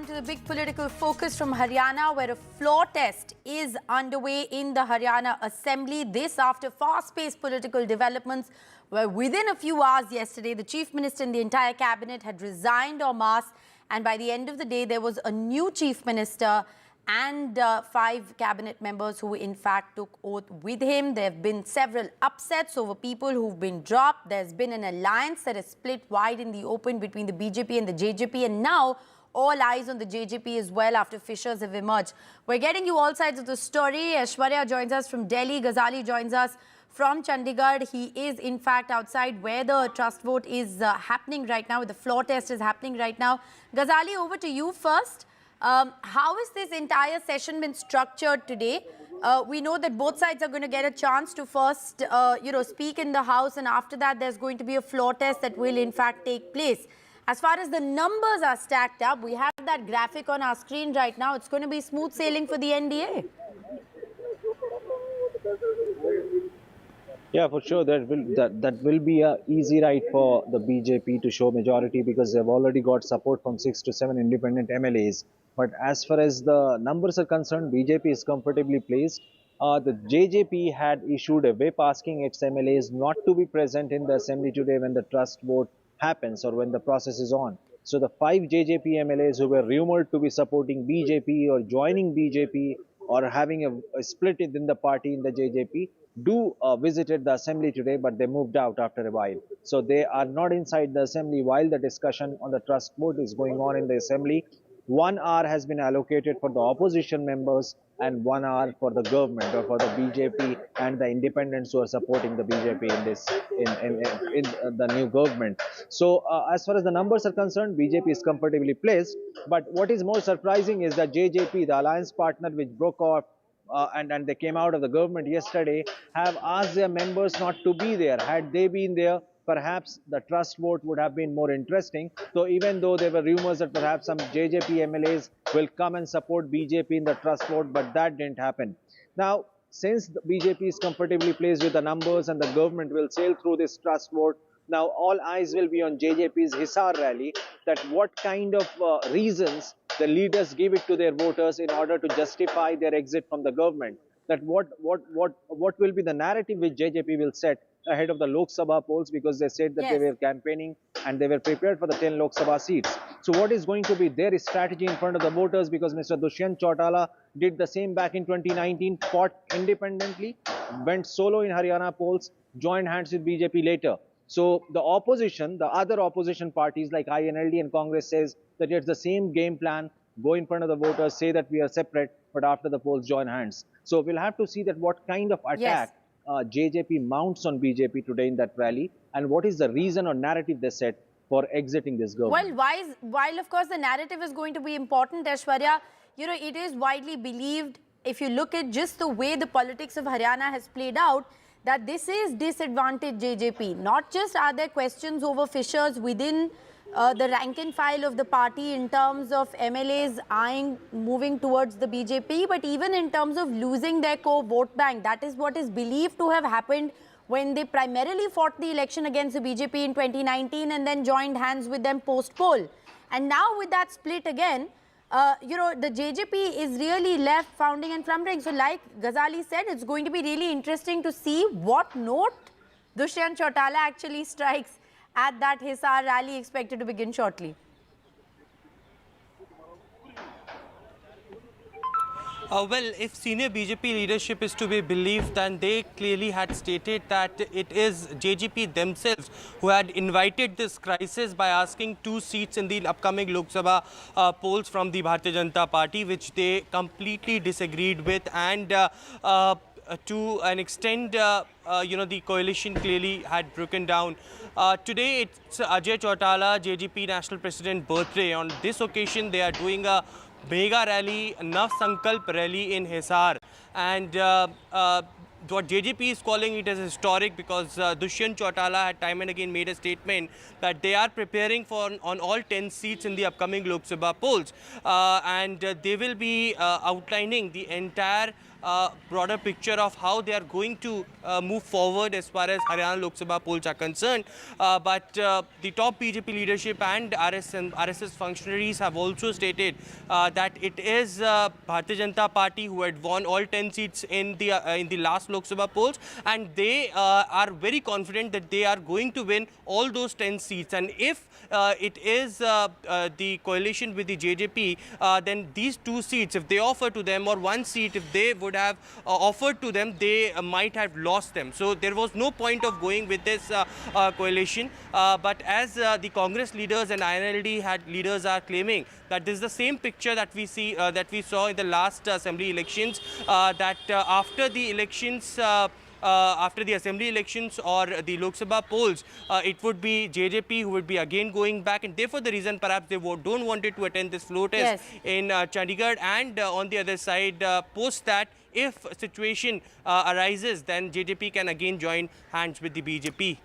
on to the big political focus from Haryana, where a floor test is underway in the Haryana Assembly. This after fast-paced political developments, where within a few hours yesterday, the Chief Minister and the entire cabinet had resigned en masse, and by the end of the day, there was a new Chief Minister and 5 cabinet members who in fact took oath with him. There have been several upsets over people who've been dropped. There's been an alliance that has split wide in the open between the BJP and the JJP, and now all eyes on the JJP as well after fissures have emerged. We're getting you all sides of the story. Aishwarya joins us from Delhi. Ghazali joins us from Chandigarh. He is in fact outside where the trust vote is happening right now, where the floor test is happening right now. Ghazali, over to you first. How has this entire session been structured today? We know that both sides are going to get a chance to first, speak in the House, and after that there's going to be a floor test that will in fact take place. As far as the numbers are stacked up, we have that graphic on our screen right now. It's going to be smooth sailing for the NDA. Yeah, for sure. That will be a easy ride for the BJP to show majority, because they've already got support from 6 to 7 independent MLAs. But as far as the numbers are concerned, BJP is comfortably placed. The JJP had issued a whip asking its MLAs not to be present in the assembly today when the trust vote happens or when the process is on. So the 5 JJP MLAs who were rumored to be supporting BJP or joining BJP or having a split within the party in the JJP visited the assembly today, but they moved out after a while. So they are not inside the assembly while the discussion on the trust vote is going on in the assembly. 1 hour has been allocated for the opposition members and 1 hour for the government, or for the BJP and the independents who are supporting the BJP in the new government. So as far as the numbers are concerned, BJP is comfortably placed. But what is more surprising is that JJP, the alliance partner which broke off and they came out of the government yesterday, have asked their members not to be there. Had they been there, perhaps the trust vote would have been more interesting. So even though there were rumors that perhaps some JJP MLAs will come and support BJP in the trust vote, but that didn't happen. Now, since the BJP is comfortably placed with the numbers and the government will sail through this trust vote, now all eyes will be on JJP's Hisar rally, that what kind of reasons the leaders give it to their voters in order to justify their exit from the government. That what will be the narrative which JJP will set ahead of the Lok Sabha polls, because they said that they were campaigning and they were prepared for the 10 Lok Sabha seats. So what is going to be their strategy in front of the voters? Because Mr. Dushyant Chautala did the same back in 2019, fought independently, went solo in Haryana polls, joined hands with BJP later. So the opposition, the other opposition parties like INLD and Congress says that it's the same game plan, go in front of the voters, say that we are separate, but after the polls join hands. So we'll have to see that what kind of attack JJP mounts on BJP today in that rally, and what is the reason or narrative they set for exiting this government. Well, while of course the narrative is going to be important, Aishwarya, it is widely believed, if you look at just the way the politics of Haryana has played out, that this is disadvantaged JJP. Not just are there questions over fissures within the rank and file of the party in terms of MLAs moving towards the BJP, but even in terms of losing their core vote bank. That is what is believed to have happened when they primarily fought the election against the BJP in 2019 and then joined hands with them post-poll. And now with that split again, the JJP is really left founding and fluttering. So like Ghazali said, it's going to be really interesting to see what note Dushyant Chautala actually strikes at that Hisar rally expected to begin shortly. Well, if senior BJP leadership is to be believed, then they clearly had stated that it is JJP themselves who had invited this crisis by asking 2 seats in the upcoming Lok Sabha polls from the Bharatiya Janata Party, which they completely disagreed with, and to an extent, the coalition clearly had broken down. Today, it's Ajay Chautala, JJP National President birthday. On this occasion, they are doing a mega rally, Nav Sankalp rally in Hisar. And what JJP is calling it as historic, because Dushyant Chautala had time and again made a statement that they are preparing for on all 10 seats in the upcoming Lok Sabha polls. And they will be outlining the entire broader picture of how they are going to move forward as far as Haryana Lok Sabha polls are concerned. But the top BJP leadership and RSS functionaries have also stated that it is Bharatiya Janata Party who had won all 10 seats in the last Lok Sabha polls, and they are very confident that they are going to win all those 10 seats. And if it is the coalition with the JJP, then these 2 seats, if they offer to them, or 1 seat, if they would have offered to them, they might have lost them. So there was no point of going with this coalition. But as the Congress leaders and INLD leaders are claiming that this is the same picture that we saw in the last assembly elections, that after the elections, after the assembly elections or the Lok Sabha polls, it would be JJP who would be again going back, and therefore the reason perhaps they don't wanted to attend this floor test in Chandigarh. And on the other side, post that, if a situation arises, then JJP can again join hands with the BJP.